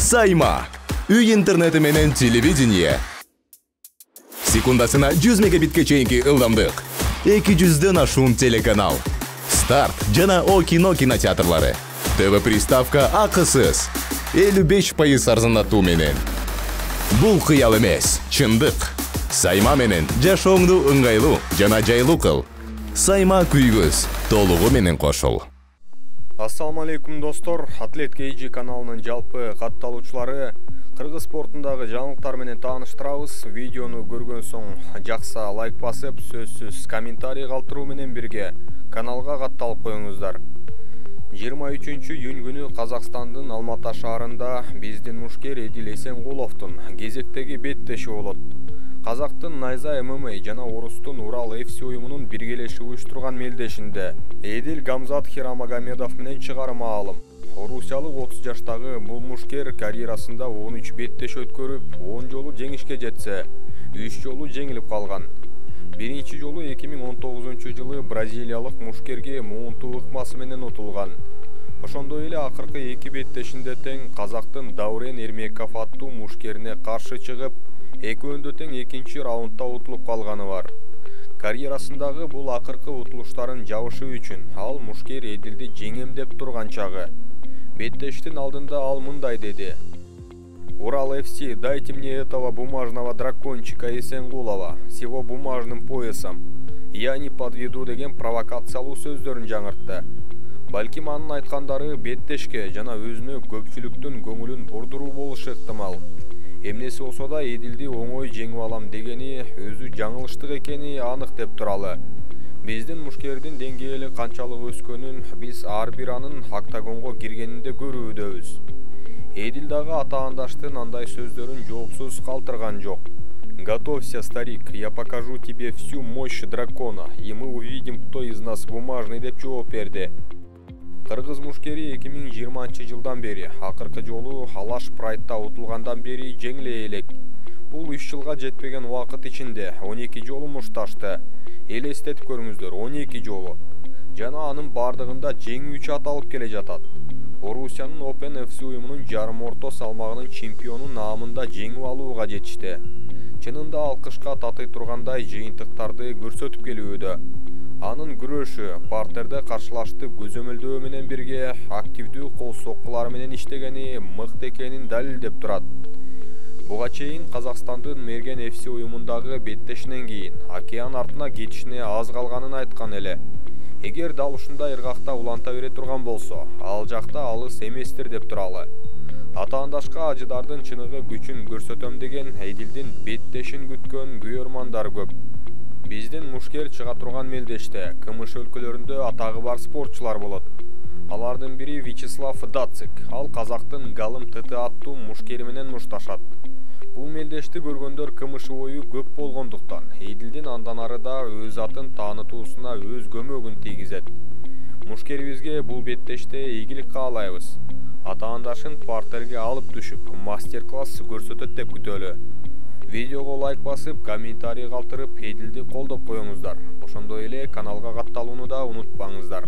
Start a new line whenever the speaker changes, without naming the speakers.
Сайма. Үй интернети менен телевидение. Секундасына 100 мегабитке чейинки ылдамдык. 200дөн ашуун телеканал. Старт жана О кино кинотеатрлары. ТВ приставка акысыз. 55% арзандатуу менен. Бул кыял эмес, чындык. Сайма менен жашооңду ыңгайлуу жана жайлуу кыл. Сайма күйгөз, толугу менен кошул.
Ассаламу алейкум достор, Атлет KG каналынын жалпы катталуучулары кыргыз спортундагы жаңылыктар менен тааныштырабыз. Видеону көргөн соң жакса лайк басып, сөзсүз комментарий калтыруу менен бирге каналга катталып коюңуздар. 23 июнь күнү Казакстандын Алматы шаарында биздин мушкер Эдил Эсенгуловдун кезектеги беттеши болот. Казактын Найза ММА жана Орустун Урал FC уюмунун биргелешип уюштурган мелдешинде Эдил Гамзат Хирамагомедов менен чыгарма алым. Орусиялык 30 жаштагы бул мушкер карьерасында 13 беттеш өткөрүп, 10 жолу жеңишке жетсе, 3 жолу жеңилип калган. Биринчи жолу 2019 жылы бразилиялык мушкерге муунтуу ыкмасы менен утулган. Ошондой эле акыркы 2 беттешинде тең Казактын Даурен Эрмеков аттуу мушкерине каршы чыгып, экөөндө тең экинчи раундда утулуп калганы бар. Карьерасындагы бул акыркы утулуштарын жабышы үчүн ал мушкер Эдилди жеңем деп турган чагы. Беттештин алдында ал мындай деди: Урал FC, дайте мне этого бумажного дракончика Эсенгулова с его бумажным поясом. Я не подведу деген провокациялуу сөздөрүн жаңыртты. Балким анын айткандары беттешке жана өзүнө көпчүлүктүн көңүлүн бурдуруу болушу ыктымал. Эмнеси болсо да Эдилди оңой жеңип алам дегени өзү жаңылыштык экени анык деп туралы. Биздин мушкердин деңгээли канчалык өскөнүн биз ар бир анын октагонго киргенинде көрүүдөбүз. Эдил дагы атаандаштын андай сөздөрүн жоопсуз калтырган жок. Готовься, старик, я покажу тебе всю мощь дракона, и мы увидим, кто из нас бумажный деп жооп берди. Кыргыз мушкери 2020 жылдан бери акыркы жолу Алаш Прайдта утулгандан бери жеңиле элек. Бул 3 жылга жетпеген убакыт ичинде 12 жолу мушташты. Элестетип көрүңүздөр, 12 жолу. Жана анын бардыгында жеңүүчү аталып келе жатат. Орусиянын Open FC уюмунун жарым орто салмагынын чемпиону наамында жеңип алууга жетишти. Чынында алкышка татый тургандай жыйынтыктарды көрсөтүп келүүдө. Анын күрөшү, партерде каршылашты көзөмөлдөө менен бирге активдүү кол соккулары менен иштегени мыкты экенин далилдеп турат. Буга чейин Казакстандын Мерген FC уюмундагы беттешинен кийин океан артына кетишине аз калганын айткан эле. Эгер дал ушундай ыргакта уланта бере турган болсо, ал жакта алыс эместир деп туралы. Атаандашка ажыдардын чыныгы күчүн көрсөтөм деген Эдилдин беттешин күткөн күйөрмандар көп. Биздин мушкер чыга турган мелдеште КМШ өлкөлөрүндө атагы бар спортчулар болот. Алардын бири Вячеслав Дацик, ал Казактын Галым ТТ аттуу мушкери менен мушташат. Бул мелдешти көргөндөр КМШ бою көп болгондуктан Эдилдин андан ары да өз атын таанытуусуна өз көмөгүн тийгизет. Мушкерибизге бул беттеште ийгилик каалайбыз. Атаандашын партерге алып түшүп, мастер-класс көрсөтөт деп күтөлү. Видеого лайк басып, комментарий калтырып, Эдилди колдоп коюңуздар. Ошондой эле каналга катталууну да унутпаңыздар.